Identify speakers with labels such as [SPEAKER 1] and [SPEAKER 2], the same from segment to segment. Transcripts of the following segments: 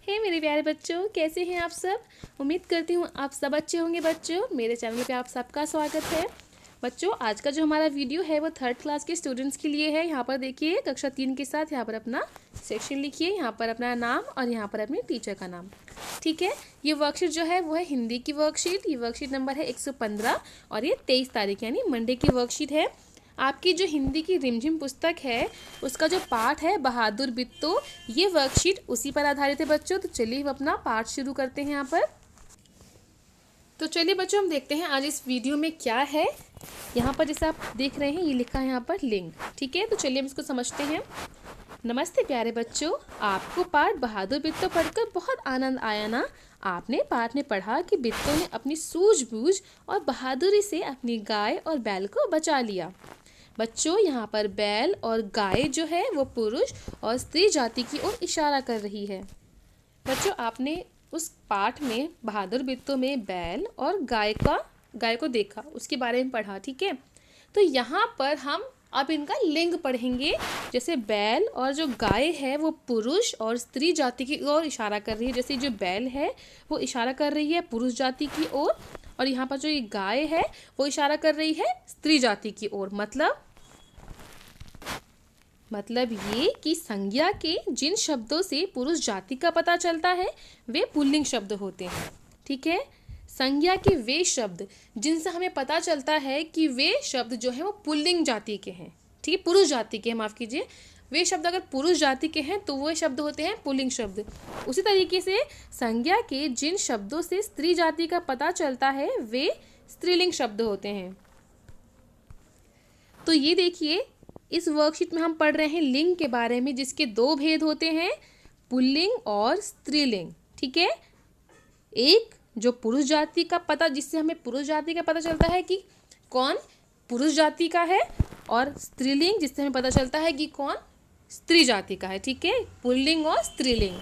[SPEAKER 1] हे मेरे प्यारे बच्चों, कैसे हैं आप सब। उम्मीद करती हूँ आप सब अच्छे होंगे। बच्चों, मेरे चैनल पे आप सबका स्वागत है। बच्चों, आज का जो हमारा वीडियो है वो 3rd क्लास के स्टूडेंट्स के लिए है। यहाँ पर देखिए कक्षा 3 के साथ यहाँ पर अपना सेक्शन लिखिए, यहाँ पर अपना नाम और यहाँ पर अपने टीचर का नाम। ठीक है, ये वर्कशीट जो है वो है हिंदी की वर्कशीट। ये वर्कशीट नंबर है 115 और ये 23 तारीख यानी मंडे की वर्कशीट है। आपकी जो हिंदी की रिमझिम पुस्तक है उसका जो पाठ है बहादुर बिट्टो, ये वर्कशीट उसी पर आधारित है बच्चों। तो चलिए हम अपना पाठ शुरू करते हैं यहाँ पर। तो चलिए बच्चों, हम देखते हैं आज इस वीडियो में क्या है। यहाँ पर जैसे आप देख रहे हैं ये लिखा है यहाँ पर लिंग। ठीक है, तो चलिए हम इसको समझते हैं। नमस्ते प्यारे बच्चों, आपको पाठ बहादुर बिट्टो पढ़कर बहुत आनंद आया ना। आपने पाठ में पढ़ा कि बिट्टो ने अपनी सूझबूझ और बहादुरी से अपनी गाय और बैल को बचा लिया। बच्चों, यहाँ पर बैल और गाय जो है वो पुरुष और स्त्री जाति की ओर इशारा कर रही है। बच्चों, आपने उस पाठ में बहादुर बिट्टो में बैल और गाय को देखा, उसके बारे में पढ़ा। ठीक है, तो यहाँ पर हम अब इनका लिंग पढ़ेंगे। जैसे बैल और जो गाय है वो पुरुष और स्त्री जाति की ओर इशारा कर रही है। जैसे जो बैल है वो इशारा कर रही है पुरुष जाति की ओर, और यहाँ पर जो ये गाय है वो इशारा कर रही है स्त्री जाति की ओर। मतलब ये कि संज्ञा के जिन शब्दों से पुरुष जाति का पता चलता है वे पुल्लिंग शब्द होते हैं। ठीक है, संज्ञा के वे शब्द जिनसे हमें पता चलता है कि वे शब्द जो है वो पुल्लिंग जाति के हैं। ठीक है, पुरुष जाति के हैं, माफ कीजिए। वे शब्द अगर पुरुष जाति के हैं तो वो शब्द होते हैं पुल्लिंग शब्द। उसी तरीके से संज्ञा के जिन शब्दों से स्त्री जाति का पता चलता है वे स्त्रीलिंग शब्द होते हैं। तो ये देखिए, इस वर्कशीट में हम पढ़ रहे हैं लिंग के बारे में, जिसके 2 भेद होते हैं, पुल्लिंग और स्त्रीलिंग। ठीक है, एक जो पुरुष जाति का पता, जिससे हमें पुरुष जाति का पता चलता है कि कौन पुरुष जाति का है, और स्त्रीलिंग जिससे हमें पता चलता है कि कौन स्त्री जाति का है। ठीक है, पुल्लिंग और स्त्रीलिंग।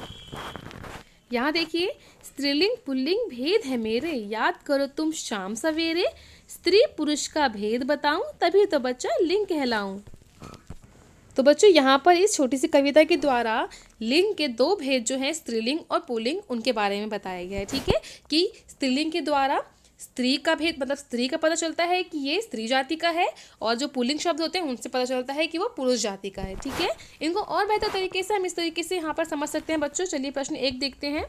[SPEAKER 1] यहाँ देखिए, स्त्रीलिंग पुल्लिंग भेद है मेरे, याद करो तुम शाम सवेरे। स्त्री पुरुष का भेद बताऊं तभी तो बच्चा लिंग कहलाऊं। तो बच्चों, यहाँ पर इस छोटी सी कविता के द्वारा लिंग के 2 भेद जो हैं स्त्रीलिंग और पुल्लिंग, उनके बारे में बताया गया है। ठीक है, कि स्त्रीलिंग के द्वारा स्त्री का भेद, मतलब स्त्री का पता चलता है कि ये स्त्री जाति का है, और जो पुल्लिंग शब्द होते हैं उनसे पता चलता है कि वो पुरुष जाति का है। ठीक है, इनको और बेहतर तरीके से हम इस तरीके से यहाँ पर समझ सकते हैं बच्चों। चलिए प्रश्न 1 देखते हैं।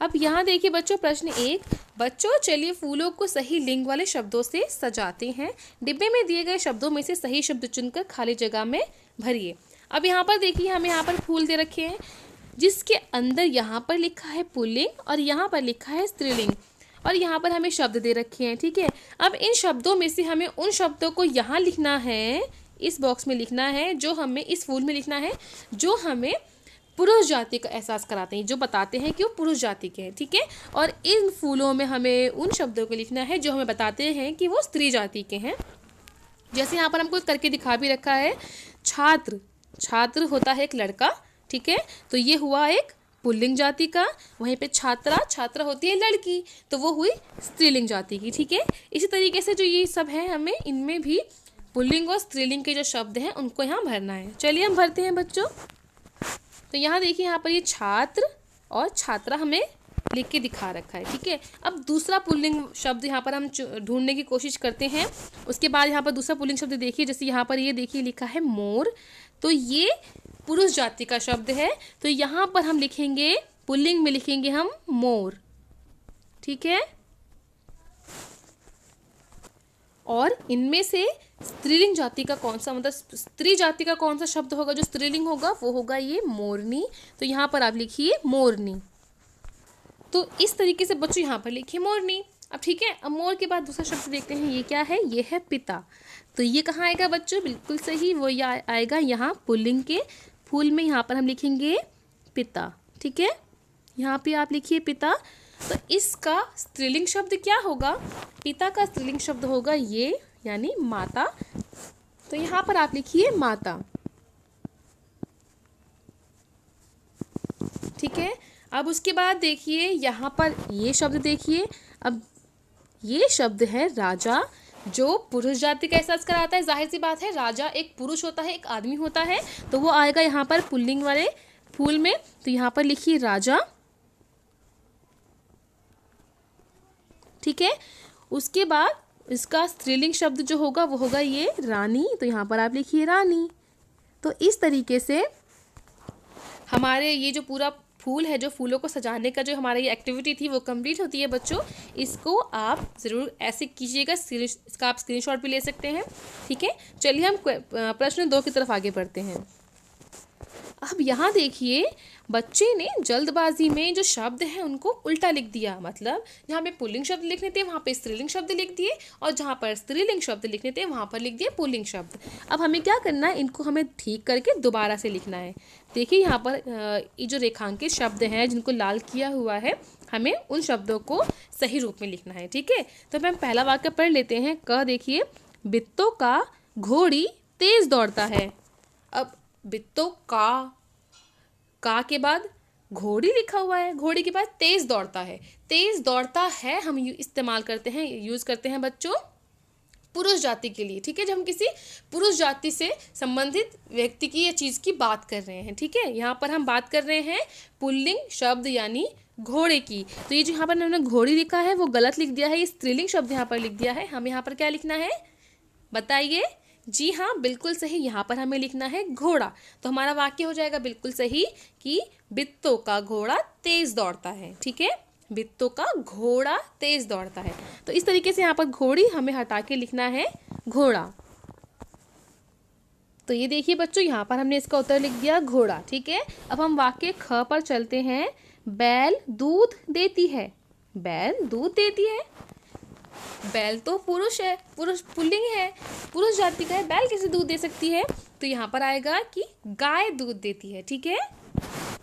[SPEAKER 1] अब यहाँ देखिए बच्चों, प्रश्न 1। बच्चों चलिए फूलों को सही लिंग वाले शब्दों से सजाते हैं। डिब्बे में दिए गए शब्दों में से सही शब्द चुनकर खाली जगह में भरिए। अब यहाँ पर देखिए, हमें यहाँ पर फूल दे रखे हैं, जिसके अंदर यहाँ पर लिखा है पुल्लिंग और यहाँ पर लिखा है स्त्रीलिंग, और यहाँ पर हमें शब्द दे रखे हैं। ठीक है, अब इन शब्दों में से हमें उन शब्दों को यहाँ लिखना है, इस बॉक्स में लिखना है, जो हमें इस फूल में लिखना है, जो हमें पुरुष जाति का एहसास कराते हैं, जो बताते हैं कि वो पुरुष जाति के हैं। ठीक है, और इन फूलों में हमें उन शब्दों को लिखना है जो हमें बताते हैं कि वो स्त्री जाति के हैं। जैसे यहाँ पर हमको करके दिखा भी रखा है, छात्र, छात्र होता है एक लड़का। ठीक है, तो ये हुआ एक पुल्लिंग जाति का। वहीं पे छात्रा, छात्रा होती है लड़की, तो वो हुई स्त्रीलिंग जाति की। ठीक है, इसी तरीके से जो ये सब है, हमें इनमें भी पुल्लिंग और स्त्रीलिंग के जो शब्द हैं उनको यहाँ भरना है। चलिए हम भरते हैं बच्चों। तो यहाँ देखिए, यहाँ पर ये छात्र और छात्रा हमें लिख के दिखा रखा है। ठीक है, अब दूसरा पुल्लिंग शब्द यहाँ पर हम ढूंढने की कोशिश करते हैं। उसके बाद यहाँ पर दूसरा पुल्लिंग शब्द देखिए, जैसे यहाँ पर ये देखिए लिखा है मोर, तो ये पुरुष जाति का शब्द है, तो यहाँ पर हम लिखेंगे, पुल्लिंग में लिखेंगे हम मोर। ठीक है, और इनमें से स्त्रीलिंग जाति का कौन सा, मतलब स्त्री जाति का कौन सा शब्द होगा जो स्त्रीलिंग होगा, वो होगा ये मोरनी। तो यहाँ पर आप लिखिए मोरनी। तो इस तरीके से बच्चों यहाँ पर लिखिए मोरनी। अब ठीक है, अब मोर के बाद दूसरा शब्द देखते हैं, ये क्या है, ये है पिता। तो ये कहाँ आएगा बच्चों, बिल्कुल सही, वो आएगा यहाँ पुल्लिंग के फूल में, यहाँ पर हम लिखेंगे पिता। ठीक है, यहाँ पे आप लिखिए पिता। तो इसका स्त्रीलिंग शब्द क्या होगा, पिता का स्त्रीलिंग शब्द होगा ये, यानी माता। तो यहाँ पर आप लिखिए माता। ठीक है, अब उसके बाद देखिए यहाँ पर ये शब्द देखिए, अब ये शब्द है राजा, जो पुरुष जाति का एहसास कराता है। जाहिर सी बात है, राजा एक पुरुष होता है, एक आदमी होता है, तो वो आएगा यहाँ पर पुल्लिंग वाले फूल में, तो यहाँ पर लिखिए राजा। ठीक है, उसके बाद इसका स्त्रीलिंग शब्द जो होगा वो होगा ये रानी, तो यहाँ पर आप लिखिए रानी। तो इस तरीके से हमारे ये जो पूरा फूल है, जो फूलों को सजाने का जो हमारा ये एक्टिविटी थी वो कंप्लीट होती है बच्चों। इसको आप ज़रूर ऐसे कीजिएगा, इसका आप स्क्रीनशॉट भी ले सकते हैं। ठीक है, चलिए हम प्रश्न 2 की तरफ आगे बढ़ते हैं। अब यहाँ देखिए, बच्चे ने जल्दबाजी में जो शब्द हैं उनको उल्टा लिख दिया। मतलब जहाँ पे पुल्लिंग शब्द लिखने थे वहाँ पे स्त्रीलिंग शब्द लिख दिए, और जहाँ पर स्त्रीलिंग शब्द लिखने थे वहाँ पर लिख दिए पुल्लिंग शब्द। अब हमें क्या करना है, इनको हमें ठीक करके दोबारा से लिखना है। देखिए यहाँ पर ये जो रेखांकित शब्द हैं जिनको लाल किया हुआ है, हमें उन शब्दों को सही रूप में लिखना है। ठीक है, तो हम पहला वाक्य पढ़ लेते हैं। क देखिए, बित्तों का घोड़ी तेज दौड़ता है। अब बित्तों का के बाद घोड़ी लिखा हुआ है, घोड़ी के बाद तेज दौड़ता है। तेज दौड़ता है हम इस्तेमाल करते हैं, यूज़ करते हैं बच्चों पुरुष जाति के लिए। ठीक है, जब हम किसी पुरुष जाति से संबंधित व्यक्ति की या चीज़ की बात कर रहे हैं। ठीक है, यहाँ पर हम बात कर रहे हैं पुल्लिंग शब्द यानी घोड़े की। तो ये जो यहाँ पर हमने घोड़ी लिखा है वो गलत लिख दिया है, ये स्त्रीलिंग शब्द यहाँ पर लिख दिया है। हमें यहाँ पर क्या लिखना है बताइए? जी हाँ, बिल्कुल सही, यहाँ पर हमें लिखना है घोड़ा। तो हमारा वाक्य हो जाएगा बिल्कुल सही कि बित्तों का घोड़ा तेज दौड़ता है। ठीक है, बित्तों का घोड़ा तेज दौड़ता है। तो इस तरीके से यहाँ पर घोड़ी हमें हटा के लिखना है घोड़ा। तो ये देखिए बच्चों, यहाँ पर हमने इसका उत्तर लिख दिया घोड़ा। ठीक है, अब हम वाक्य ख पर चलते हैं। बैल दूध देती है। बैल दूध देती है, बैल तो पुरुष है, पुरुष पुल्लिंग है, पुरुष जाति का है, बैल कैसे दूध दे सकती है? तो यहाँ पर आएगा कि गाय दूध देती है। ठीक है,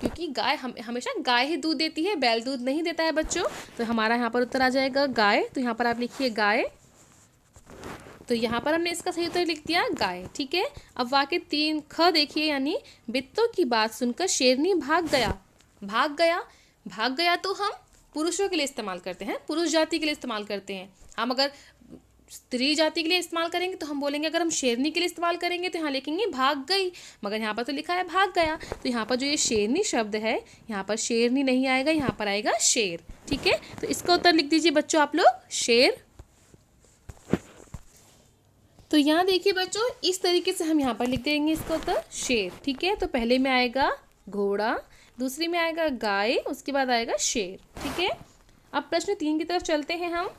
[SPEAKER 1] क्योंकि गाय हमेशा गाय ही दूध देती है, बैल दूध नहीं देता है बच्चों। तो हमारा यहाँ पर उत्तर आ जाएगा गाय। तो यहाँ पर आप लिखिए गाय। तो यहाँ पर हमने इसका सही उत्तर लिख दिया गाय। ठीक है, अब वाक्य 3 ख देखिए, यानी बित्तों की बात सुनकर शेरनी भाग गया। भाग गया, भाग गया तो हम पुरुषों के लिए इस्तेमाल करते हैं, पुरुष जाति के लिए इस्तेमाल करते हैं। हम अगर स्त्री जाति के लिए इस्तेमाल करेंगे तो हम बोलेंगे, अगर हम शेरनी के लिए इस्तेमाल करेंगे तो यहाँ लिखेंगे भाग गई, मगर यहाँ पर तो लिखा है भाग गया। तो यहाँ पर जो ये शेरनी शब्द है, यहाँ पर शेरनी नहीं आएगा, यहाँ पर आएगा शेर। ठीक है, तो इसका उत्तर लिख दीजिए बच्चों आप लोग, शेर। तो यहाँ देखिए बच्चों, इस तरीके से हम यहाँ पर लिख देंगे इसका उत्तर शेर। ठीक है, तो पहले में आएगा घोड़ा, दूसरी में आएगा गाय, उसके बाद आएगा शेर। ठीक है, अब प्रश्न 3 की तरफ चलते हैं हम।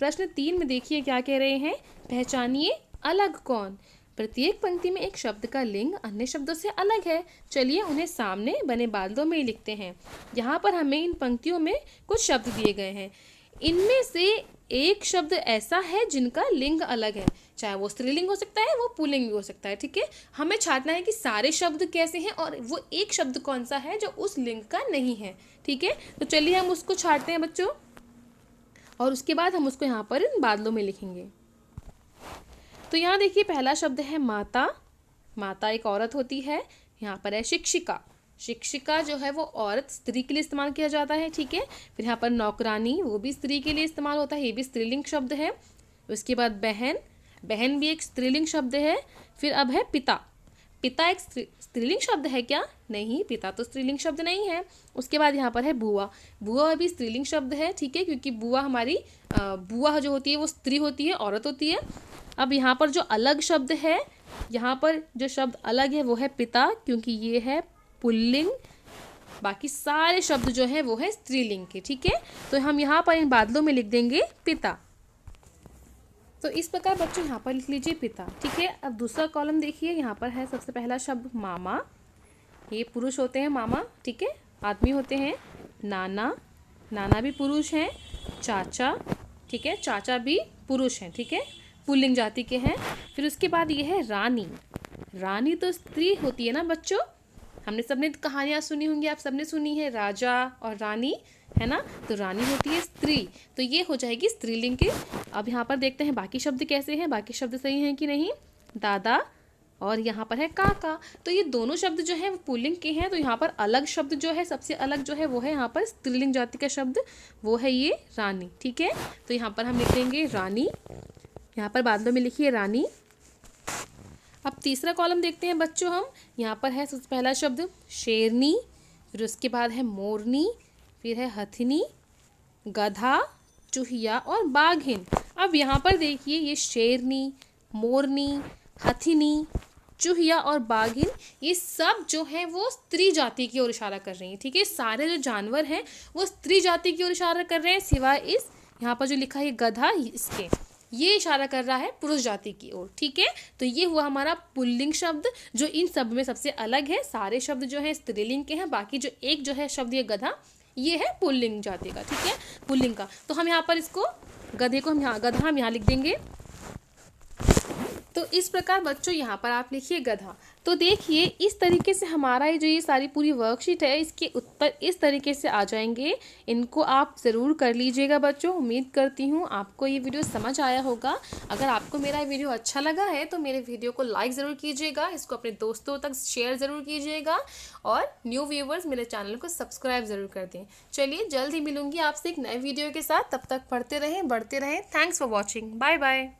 [SPEAKER 1] प्रश्न 3 में देखिए क्या कह रहे हैं, पहचानिए अलग कौन। प्रत्येक पंक्ति में एक शब्द का लिंग अन्य शब्दों से अलग है। चलिए उन्हें सामने बने बादलों में लिखते हैं। यहाँ पर हमें इन पंक्तियों में कुछ शब्द दिए गए हैं, इनमें से एक शब्द ऐसा है जिनका लिंग अलग है, चाहे वो स्त्रीलिंग हो सकता है, वो पुल्लिंग भी हो सकता है। ठीक है, हमें छांटना है कि सारे शब्द कैसे हैं और वो एक शब्द कौन सा है जो उस लिंग का नहीं है। ठीक है, तो चलिए हम उसको छांटते हैं बच्चों, और उसके बाद हम उसको यहाँ पर इन बादलों में लिखेंगे। तो यहाँ देखिए, पहला शब्द है माता। माता एक औरत होती है। यहाँ पर है शिक्षिका। शिक्षिका जो है वो औरत, स्त्री के लिए इस्तेमाल किया जाता है। ठीक है, फिर यहाँ पर नौकरानी, वो भी स्त्री के लिए इस्तेमाल होता है, ये भी स्त्रीलिंग शब्द है। उसके बाद बहन, बहन भी एक स्त्रीलिंग शब्द है। फिर अब है पिता। पिता एक स्त्रीलिंग शब्द है क्या? नहीं, पिता तो स्त्रीलिंग शब्द नहीं है। उसके बाद यहाँ पर है बुआ। बुआ भी स्त्रीलिंग शब्द है। ठीक है, क्योंकि बुआ हमारी बुआ जो होती है वो स्त्री होती है, औरत होती है। अब यहाँ पर जो अलग शब्द है, यहाँ पर जो शब्द अलग है वो है पिता, क्योंकि ये है पुल्लिंग। बाकी सारे शब्द जो है वो है स्त्रीलिंग के। ठीक है, तो हम यहाँ पर इन बादलों में लिख देंगे पिता। तो इस प्रकार बच्चों यहाँ पर लिख लीजिए पिता। ठीक है, अब दूसरा कॉलम देखिए, यहाँ पर है सबसे पहला शब्द मामा। ये पुरुष होते हैं मामा। ठीक है, आदमी होते हैं। नाना, नाना भी पुरुष हैं। चाचा, ठीक है, चाचा भी पुरुष हैं। ठीक है, पुल्लिंग जाति के हैं। फिर उसके बाद ये है रानी। रानी तो स्त्री होती है ना बच्चों, हमने सबने कहानियाँ सुनी होंगी, आप सबने सुनी है राजा और रानी, है ना। तो रानी होती है स्त्री, तो ये हो जाएगी स्त्रीलिंग की। अब यहाँ पर देखते हैं बाकी शब्द कैसे हैं, बाकी शब्द सही हैं कि नहीं। दादा और यहाँ पर है काका। तो ये दोनों शब्द जो है वो पुल्लिंग के हैं। तो यहाँ पर अलग शब्द जो है, सबसे अलग जो है वो है यहाँ पर स्त्रीलिंग जाति का शब्द, वो है ये रानी। ठीक है, तो यहाँ पर हम लिख देंगे रानी। यहाँ पर बादलों में लिखिए रानी। अब तीसरा कॉलम देखते हैं बच्चों हम। यहाँ पर है सबसे पहला शब्द शेरनी, फिर उसके बाद है मोरनी, फिर है हथिनी, गधा, चूहिया और बाघिन। अब यहाँ पर देखिए ये शेरनी, मोरनी, हथिनी, चूहिया और बाघिन, ये सब जो है वो स्त्री जाति की ओर इशारा कर रही हैं। ठीक है, सारे जो जानवर हैं वो स्त्री जाति की ओर इशारा कर रहे हैं, सिवाय इस यहाँ पर जो लिखा है गधा, इसके ये इशारा कर रहा है पुरुष जाति की ओर। ठीक है, तो ये हुआ हमारा पुल्लिंग शब्द जो इन सब में सबसे अलग है। सारे शब्द जो है स्त्रीलिंग के हैं, बाकी जो एक जो है शब्द ये गधा, ये है पुल्लिंग जाति का। ठीक है, पुल्लिंग का। तो हम यहाँ पर इसको गधे को गधा हम यहाँ लिख देंगे। तो इस प्रकार बच्चों यहाँ पर आप लिखिए गधा। तो देखिए इस तरीके से हमारा ये जो ये सारी पूरी वर्कशीट है इसके उत्तर इस तरीके से आ जाएंगे। इनको आप ज़रूर कर लीजिएगा बच्चों। उम्मीद करती हूँ आपको ये वीडियो समझ आया होगा। अगर आपको मेरा वीडियो अच्छा लगा है तो मेरे वीडियो को लाइक ज़रूर कीजिएगा, इसको अपने दोस्तों तक शेयर ज़रूर कीजिएगा और न्यू व्यूवर्स मेरे चैनल को सब्सक्राइब ज़रूर कर दें। चलिए जल्द ही मिलूंगी आपसे एक नए वीडियो के साथ। तब तक पढ़ते रहें, बढ़ते रहें। Thanks for watching. Bye bye.